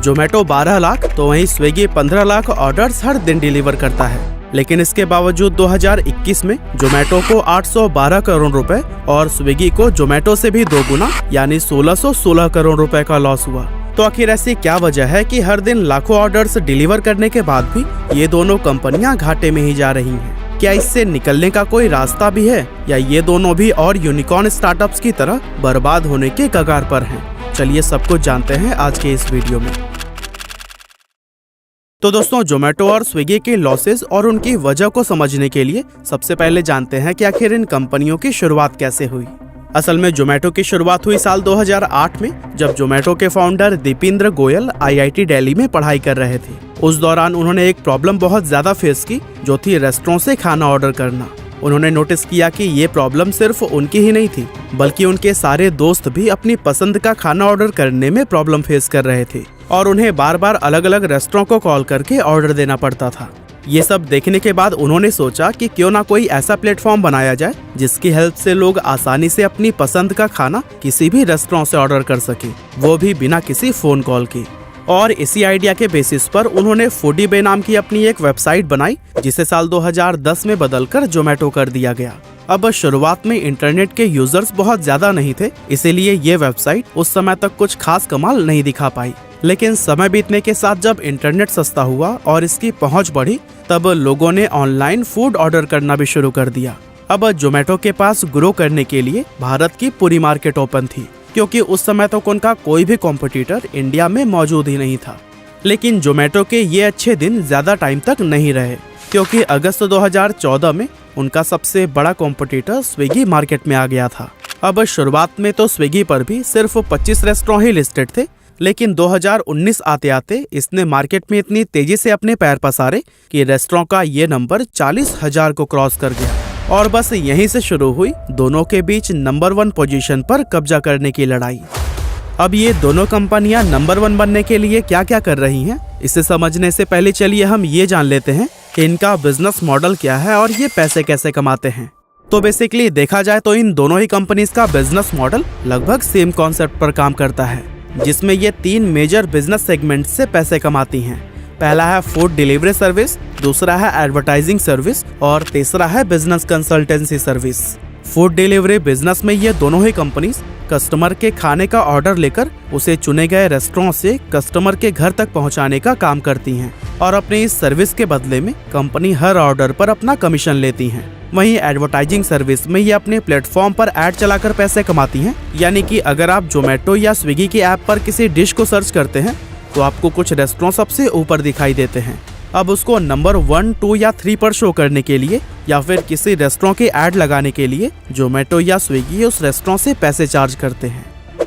जोमेटो 12 लाख तो वहीं Swiggy 15 lakh orders हर दिन डिलीवर करता है। लेकिन इसके बावजूद 2021 में जोमेटो को 812 करोड़ रुपए और स्विगी को जोमेटो से भी 2 गुना यानी 1616 करोड़ रुपए का लॉस हुआ। तो आखिर ऐसी क्या वजह है कि हर दिन लाखों ऑर्डर्स डिलीवर करने के बाद भी ये दोनों कंपनियां घाटे में ही जा रही हैं? क्या इससे निकलने का कोई रास्ता भी है या ये दोनों भी और यूनिकॉर्न स्टार्टअप्स की तरह बर्बाद होने के कगार पर हैं? चलिए सब कुछ जानते हैं आज के इस वीडियो में। तो दोस्तों, जोमेटो और स्विगी के लॉसेस और उनकी वजह को समझने के लिए सबसे पहले जानते हैं कि आखिर इन कंपनियों की शुरुआत कैसे हुई। असल में जोमेटो की शुरुआत हुई साल 2008 में, जब जोमेटो के फाउंडर दीपेंद्र गोयल IIT दिल्ली में पढ़ाई कर रहे थे। उस दौरान उन्होंने एक प्रॉब्लम बहुत ज्यादा फेस की, जो थी रेस्टोरेंट से खाना ऑर्डर करना। उन्होंने नोटिस किया कि ये प्रॉब्लम सिर्फ उनकी ही नहीं थी, बल्कि उनके सारे दोस्त भी अपनी पसंद का खाना ऑर्डर करने में प्रॉब्लम फेस कर रहे थे और उन्हें बार बार अलग अलग रेस्टोरेंट को कॉल करके ऑर्डर देना पड़ता था। ये सब देखने के बाद उन्होंने सोचा कि क्यों ना कोई ऐसा प्लेटफॉर्म बनाया जाए जिसकी हेल्प से लोग आसानी से अपनी पसंद का खाना किसी भी रेस्टोरेंट से ऑर्डर कर सके, वो भी बिना किसी फोन कॉल के। और इसी आइडिया के बेसिस पर उन्होंने फूडीबे नाम की अपनी एक वेबसाइट बनाई, जिसे साल 2010 में बदलकर जोमेटो कर दिया गया। अब शुरुआत में इंटरनेट के यूजर्स बहुत ज्यादा नहीं थे, इसीलिए ये वेबसाइट उस समय तक कुछ खास कमाल नहीं दिखा पाई। लेकिन समय बीतने के साथ जब इंटरनेट सस्ता हुआ और इसकी पहुंच बढ़ी, तब लोगों ने ऑनलाइन फूड ऑर्डर करना भी शुरू कर दिया। अब जोमेटो के पास ग्रो करने के लिए भारत की पूरी मार्केट ओपन थी, क्योंकि उस समय तक उनका कोई भी कॉम्पिटिटर इंडिया में मौजूद ही नहीं था। लेकिन जोमेटो के ये अच्छे दिन ज्यादा टाइम तक नहीं रहे, क्योंकि अगस्त 2014 में उनका सबसे बड़ा कॉम्पिटिटर स्विगी मार्केट में आ गया था। अब शुरुआत में तो स्विगी पर भी सिर्फ 25 रेस्टोरेंट ही लिस्टेड थे, लेकिन 2019 आते आते इसने मार्केट में इतनी तेजी से अपने पैर पसारे कि रेस्टोरेंट का ये नंबर 40,000 को क्रॉस कर गया। और बस यहीं से शुरू हुई दोनों के बीच नंबर 1 पोजीशन पर कब्जा करने की लड़ाई। अब ये दोनों कंपनियां नंबर 1 बनने के लिए क्या क्या कर रही हैं, इसे समझने से पहले चलिए हम ये जान लेते हैं कि इनका बिजनेस मॉडल क्या है और ये पैसे कैसे कमाते हैं। तो बेसिकली देखा जाए तो इन दोनों ही कंपनीज का बिजनेस मॉडल लगभग सेम कॉन्सेप्ट पर काम करता है, जिसमें ये 3 मेजर बिजनेस सेगमेंट से पैसे कमाती हैं। पहला है फूड डिलीवरी सर्विस, दूसरा है एडवर्टाइजिंग सर्विस और तीसरा है business consultancy service. Food delivery business में ये दोनों ही कंपनीज कस्टमर के खाने का ऑर्डर लेकर उसे चुने गए रेस्टोरेंट से कस्टमर के घर तक पहुंचाने का काम करती हैं और अपनी इस सर्विस के बदले में कंपनी हर ऑर्डर पर अपना कमीशन लेती हैं। वहीं एडवर्टाइजिंग सर्विस में ये अपने प्लेटफॉर्म पर ऐड चलाकर पैसे कमाती हैं, यानी कि अगर आप जोमेटो या स्विगी की ऐप पर किसी डिश को सर्च करते हैं तो आपको कुछ रेस्टोरेंट सबसे ऊपर दिखाई देते हैं। अब उसको नंबर 1, 2 या 3 पर शो करने के लिए या फिर किसी रेस्टोरेंट की ऐड लगाने के लिए जोमेटो या स्विगी उस रेस्टोरेंट से पैसे चार्ज करते हैं।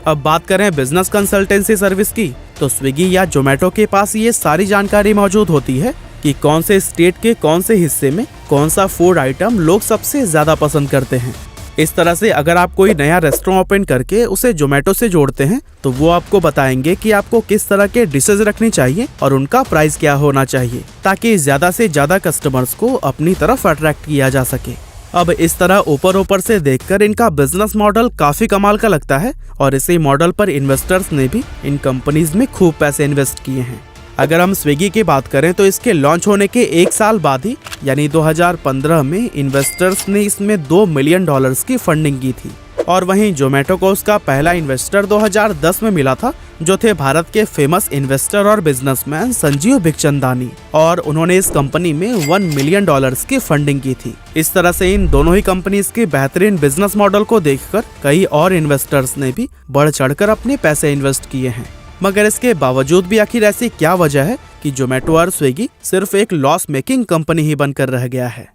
अब बात करें बिजनेस कंसल्टेंसी सर्विस की, तो स्विगी या जोमेटो के पास ये सारी जानकारी मौजूद होती है कि कौन से स्टेट के कौन से हिस्से में कौन सा फूड आइटम लोग सबसे ज्यादा पसंद करते हैं। इस तरह से अगर आप कोई नया रेस्टोरेंट ओपन करके उसे जोमेटो से जोड़ते हैं तो वो आपको बताएंगे कि आपको किस तरह के डिशेज रखनी चाहिए और उनका प्राइस क्या होना चाहिए, ताकि ज्यादा से ज्यादा कस्टमर्स को अपनी तरफ अट्रैक्ट किया जा सके। अब इस तरह ऊपर से देखकर इनका बिजनेस मॉडल काफी कमाल का लगता है और इसी मॉडल पर इन्वेस्टर्स ने भी इन कंपनीज में खूब पैसे इन्वेस्ट किए हैं। अगर हम स्विगी की बात करें तो इसके लॉन्च होने के 1 साल बाद ही यानी 2015 में इन्वेस्टर्स ने इसमें $2 मिलियन की फंडिंग की थी। और वहीं जोमेटो को उसका पहला इन्वेस्टर 2010 में मिला था, जो थे भारत के फेमस इन्वेस्टर और बिजनेसमैन संजीव बिखचंदानी, और उन्होंने इस कंपनी में $1 मिलियन की फंडिंग की थी। इस तरह से इन दोनों ही कंपनीज के बेहतरीन बिजनेस मॉडल को देखकर कई और इन्वेस्टर्स ने भी बढ़ चढ़कर अपने पैसे इन्वेस्ट किए हैं। मगर इसके बावजूद भी आखिर ऐसी क्या वजह है कि जोमेटो और स्विगी सिर्फ एक लॉस मेकिंग कंपनी ही बनकर रह गया है।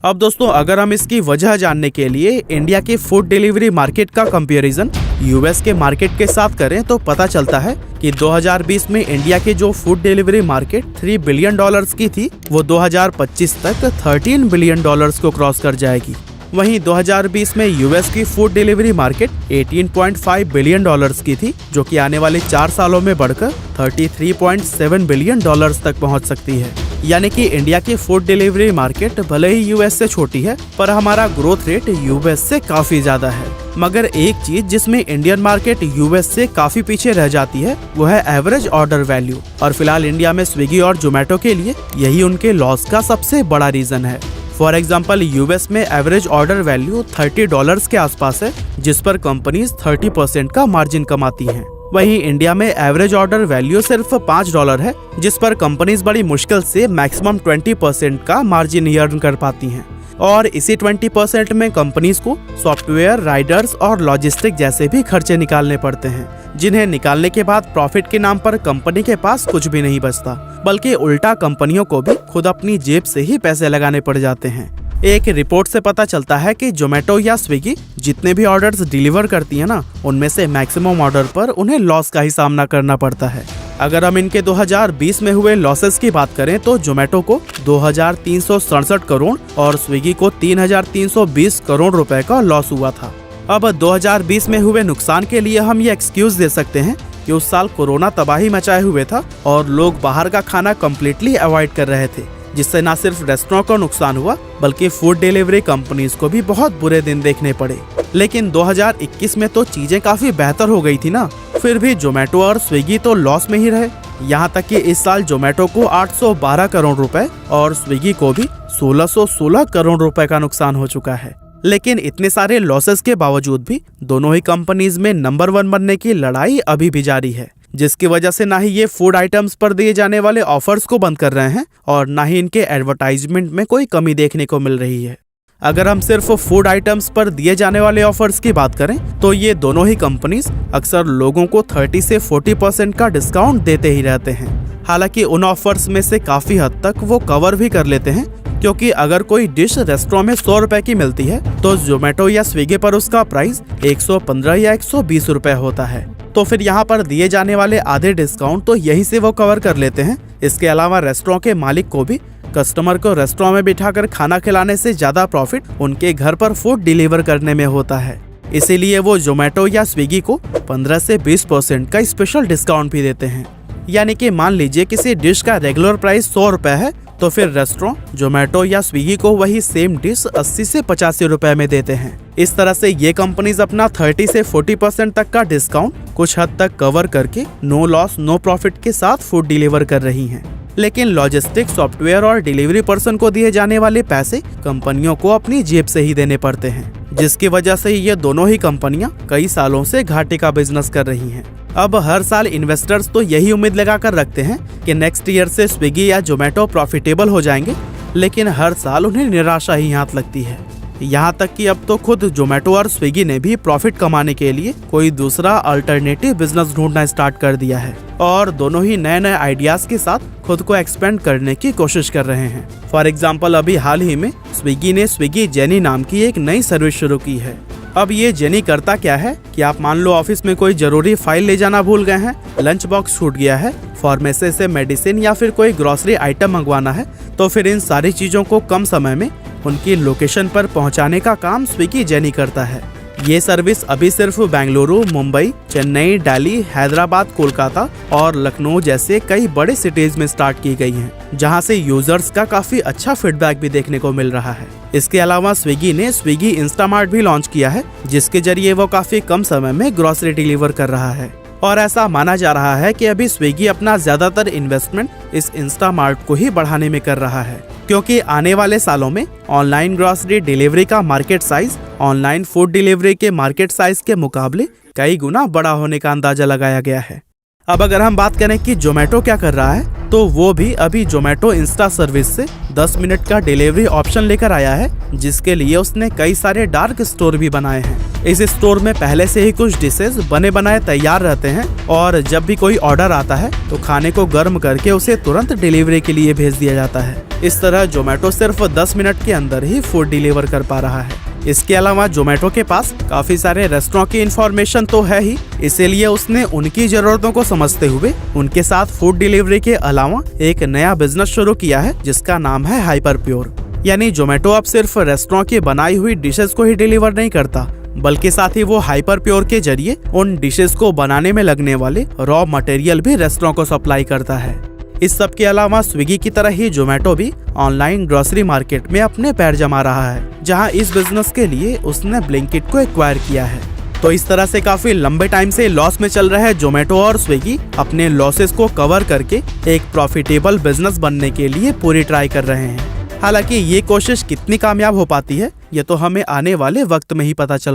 अब दोस्तों, अगर हम इसकी वजह जानने के लिए इंडिया की फूड डिलीवरी मार्केट का कंपैरिजन यूएस के मार्केट के साथ करें तो पता चलता है कि 2020 में इंडिया की जो फूड डिलीवरी मार्केट $3 बिलियन की थी, वो 2025 तक $13 बिलियन को क्रॉस कर जाएगी। वहीं 2020 में यूएस की फूड डिलीवरी मार्केट $18.5 बिलियन की थी, जो कि आने वाले 4 सालों में बढ़कर $33.7 बिलियन तक पहुंच सकती है। यानी कि इंडिया की फूड डिलीवरी मार्केट भले ही यूएस से छोटी है, पर हमारा ग्रोथ रेट यूएस से काफी ज्यादा है। मगर एक चीज जिसमें इंडियन मार्केट यूएस से काफी पीछे रह जाती है वो है एवरेज ऑर्डर वैल्यू। और फिलहाल इंडिया में स्विगी और जोमेटो के लिए यही उनके लॉस का सबसे बड़ा रीजन है। फॉर एग्जाम्पल यूएस में एवरेज ऑर्डर वैल्यू $30 के आसपास है, जिस पर कंपनीज 30% का मार्जिन कमाती हैं। वहीं इंडिया में एवरेज ऑर्डर वैल्यू सिर्फ $5 है, जिस पर कंपनीज बड़ी मुश्किल से मैक्सिमम 20% का मार्जिन अर्न कर पाती हैं। और इसी 20% में कंपनीज को सॉफ्टवेयर, राइडर्स और लॉजिस्टिक जैसे भी खर्चे निकालने पड़ते हैं, जिन्हें निकालने के बाद प्रॉफिट के नाम पर कंपनी के पास कुछ भी नहीं बचता, बल्कि उल्टा कंपनियों को भी खुद अपनी जेब से ही पैसे लगाने पड़ जाते हैं। एक रिपोर्ट से पता चलता है कि जोमेटो या स्विगी जितने भी ऑर्डर्स डिलीवर करती है ना, उनमें से मैक्सिमम ऑर्डर पर उन्हें लॉस का ही सामना करना पड़ता है। अगर हम इनके 2020 में हुए लॉसेस की बात करें तो जोमेटो को 2367 करोड़ और स्विगी को 3320 करोड़ रुपए का लॉस हुआ था। अब 2020 में हुए नुकसान के लिए हम ये एक्सक्यूज दे सकते हैं कि उस साल कोरोना तबाही मचाए हुए था और लोग बाहर का खाना कम्प्लीटली अवॉइड कर रहे थे, जिससे न सिर्फ रेस्टोरेंट को नुकसान हुआ बल्कि फूड डिलीवरी कंपनीज को भी बहुत बुरे दिन देखने पड़े। लेकिन 2021 में तो चीजें काफी बेहतर हो गई थी ना, फिर भी जोमेटो और स्विगी तो लॉस में ही रहे। यहाँ तक कि इस साल जोमेटो को 812 करोड़ रुपए और स्विगी को भी 1616 करोड़ रुपए का नुकसान हो चुका है। लेकिन इतने सारे लॉसेस के बावजूद भी दोनों ही कंपनीज में नंबर 1 बनने की लड़ाई अभी भी जारी है, जिसकी वजह से ना ही ये फूड आइटम्स पर दिए जाने वाले ऑफर्स को बंद कर रहे हैं और ना ही इनके एडवर्टाइजमेंट में कोई कमी देखने को मिल रही है। अगर हम सिर्फ फूड आइटम्स पर दिए जाने वाले ऑफर्स की बात करें तो ये दोनों ही कंपनीज अक्सर लोगों को 30 से 40% का डिस्काउंट देते ही रहते हैं। हालांकि उन ऑफर्स में से काफी हद तक वो कवर भी कर लेते हैं, क्योंकि अगर कोई डिश रेस्टोरेंट में 100 रुपए की मिलती है तो जोमेटो या स्विगी पर उसका प्राइस 115 या 120 रुपए होता है। तो फिर यहाँ पर दिए जाने वाले आधे डिस्काउंट तो यही से वो कवर कर लेते हैं। इसके अलावा रेस्टोरेंट के मालिक को भी कस्टमर को रेस्टोरेंट में बिठाकर खाना खिलाने से ज्यादा प्रॉफिट उनके घर पर फूड डिलीवर करने में होता है। इसीलिए वो जोमेटो या स्विगी को 15 से 20% का स्पेशल डिस्काउंट भी देते हैं। यानी कि मान लीजिए किसी डिश का रेगुलर प्राइस 100 रुपए है तो फिर रेस्टोरेंट जोमेटो या स्विगी को वही सेम डिश 80 से 85 रुपए में देते हैं। इस तरह से ये कंपनीज अपना 30 से 40% तक का डिस्काउंट कुछ हद तक कवर करके नो लॉस नो प्रॉफिट के साथ फूड डिलीवर कर रही हैं। लेकिन लॉजिस्टिक, सॉफ्टवेयर और डिलीवरी पर्सन को दिए जाने वाले पैसे कंपनियों को अपनी जेब से ही देने पड़ते हैं, जिसकी वजह से ये दोनों ही कंपनियां कई सालों से घाटे का बिजनेस कर रही हैं। अब हर साल इन्वेस्टर्स तो यही उम्मीद लगाकर रखते हैं कि नेक्स्ट ईयर से स्विगी या जोमेटो प्रॉफिटेबल हो जाएंगे, लेकिन हर साल उन्हें निराशा ही हाथ लगती है। यहाँ तक कि अब तो खुद जोमेटो और स्विगी ने भी प्रॉफिट कमाने के लिए कोई दूसरा अल्टरनेटिव बिजनेस ढूंढना स्टार्ट कर दिया है और दोनों ही नए नए आइडियाज के साथ खुद को एक्सपेंड करने की कोशिश कर रहे हैं। फॉर एग्जाम्पल अभी हाल ही में स्विगी ने स्विगी जेनी नाम की एक नई सर्विस शुरू की है। अब ये जेनी करता क्या है कि आप मान लो ऑफिस में कोई जरूरी फाइल ले जाना भूल गए हैं, लंच बॉक्स छूट गया है, फार्मेसी से मेडिसिन या फिर कोई ग्रोसरी आइटम मंगवाना है, तो फिर इन सारी चीजों को कम समय में उनकी लोकेशन पर पहुंचाने का काम स्विगी जेनी करता है। ये सर्विस अभी सिर्फ बेंगलुरु, मुंबई, चेन्नई, दिल्ली, हैदराबाद, कोलकाता और लखनऊ जैसे कई बड़े सिटीज में स्टार्ट की गई है, जहां से यूजर्स का काफी अच्छा फीडबैक भी देखने को मिल रहा है। इसके अलावा स्विगी ने स्विगी इंस्टामार्ट भी लॉन्च किया है, जिसके जरिए वो काफी कम समय में ग्रोसरी डिलीवर कर रहा है। और ऐसा माना जा रहा है कि अभी स्विगी अपना ज्यादातर इन्वेस्टमेंट इस इंस्टामार्ट को ही बढ़ाने में कर रहा है, क्योंकि आने वाले सालों में ऑनलाइन ग्रोसरी डिलीवरी का market size online food delivery के मार्केट साइज के मुकाबले कई गुना बड़ा होने का अंदाजा लगाया गया है। अब अगर हम बात करें कि जोमेटो क्या कर रहा है, तो वो भी अभी जोमेटो इंस्टा सर्विस से 10 मिनट का डिलीवरी ऑप्शन लेकर आया है, जिसके लिए उसने कई सारे डार्क स्टोर भी बनाए हैं। इस स्टोर में पहले से ही कुछ डिशेज बने बनाए तैयार रहते हैं और जब भी कोई ऑर्डर आता है तो खाने को गर्म करके उसे तुरंत डिलीवरी के लिए भेज दिया जाता है। इस तरह जोमेटो सिर्फ 10 मिनट के अंदर ही फूड डिलीवर कर पा रहा है। इसके अलावा जोमेटो के पास काफी सारे रेस्टोरेंट की इंफॉर्मेशन तो है ही, इसीलिए उसने उनकी जरूरतों को समझते हुए उनके साथ फूड डिलीवरी के अलावा एक नया बिजनेस शुरू किया है, जिसका नाम है हाइपर प्योर। यानी जोमेटो अब सिर्फ रेस्टोरेंट की बनाई हुई डिशेस को ही डिलीवर नहीं करता, बल्कि साथ ही वो हाइपर प्योर के जरिए उन डिशेस को बनाने में लगने वाले रॉ मटेरियल भी रेस्टोरेंट को सप्लाई करता है। इस सब के अलावा स्विगी की तरह ही जोमेटो भी ऑनलाइन ग्रोसरी मार्केट में अपने पैर जमा रहा है, जहां इस बिजनेस के लिए उसने ब्लिंकिट को एक्वायर किया है। तो इस तरह से काफी लंबे टाइम से लॉस में चल रहे जोमेटो और स्विगी अपने लॉसेस को कवर करके एक प्रॉफिटेबल बिजनेस बनने के लिए पूरी ट्राई कर रहे हैं। हालांकि ये कोशिश कितनी कामयाब हो पाती है, ये तो हमें आने वाले वक्त में ही पता चल